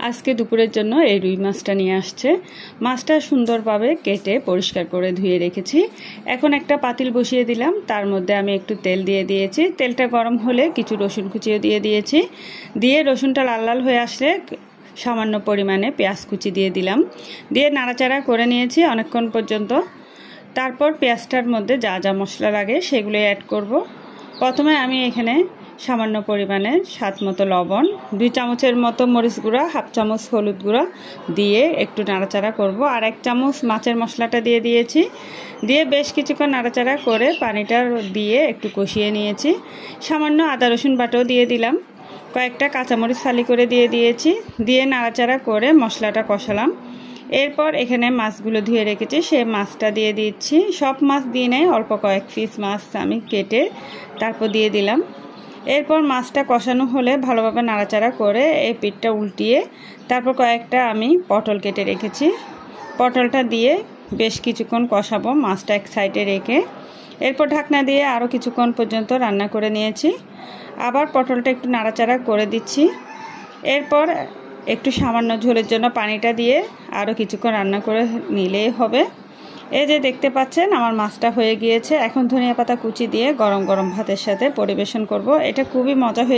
আজকে দুপুরের জন্য এই রুই মাছটা নিয়ে আসছে। মাছটা সুন্দরভাবে কেটে পরিষ্কার করে ধুয়ে রেখেছি। এখন একটা পাতিল বসিয়ে দিলাম, তার মধ্যে আমি একটু তেল দিয়ে দিয়েছি। তেলটা গরম হলে কিছু রসুন কুচিও দিয়ে দিয়েছি। দিয়ে রসুনটা লাল লাল হয়ে আসলে সামান্য পরিমাণে পেঁয়াজ কুচি দিয়ে দিলাম। দিয়ে নাড়াচাড়া করে নিয়েছি অনেকক্ষণ পর্যন্ত। তারপর পেঁয়াজটার মধ্যে যা যা মশলা লাগে সেগুলো অ্যাড করব। প্রথমে আমি এখানে সামান্য পরিমাণে স্বাদ মতো লবণ, 2 চামচের মতো মরিচ গুঁড়া, হাফ চামচ হলুদ গুঁড়া দিয়ে একটু নাড়াচাড়া করব। আর 1 চামচ মাছের মশলাটা দিয়ে দিয়েছি। দিয়ে বেশ কিছুক্ষণ নাড়াচাড়া করে পানিটা দিয়ে একটু কষিয়ে নিয়েছি। সামান্য আদা রসুন বাটাও দিয়ে দিলাম। কয়েকটা কাঁচামরিচ ফালি করে দিয়ে দিয়েছি। দিয়ে নাড়াচাড়া করে মশলাটা কষালাম। এরপর এখানে মাছগুলো ধুয়ে রেখেছি, সেই মাছটা দিয়ে দিচ্ছি। সব মাছ দিয়ে নেই, অল্প কয়েক পিস মাছ আমি কেটে তারপর দিয়ে দিলাম। এরপর মাছটা কষানো হলে ভালোভাবে নাড়াচাড়া করে এই পিঠটা উল্টিয়ে তারপর কয়েকটা আমি পটল কেটে রেখেছি, পটলটা দিয়ে বেশ কিছুক্ষণ কষাবো মাছটা এক সাইডে রেখে। এরপর ঢাকনা দিয়ে আরও কিছুক্ষণ পর্যন্ত রান্না করে নিয়েছি। আবার পটলটা একটু নাড়াচাড়া করে দিচ্ছি। এরপর একটু সামান্য ঝোলের জন্য পানিটা দিয়ে আরও কিছুক্ষণ রান্না করে নিলেই হবে। এই যে দেখতে পাচ্ছেন আমার মাছটা হয়ে গিয়েছে। এখন ধনিয়া পাতা কুচি দিয়ে গরম গরম ভাতের সাথে পরিবেশন করব। এটা খুবই মজা হয়ে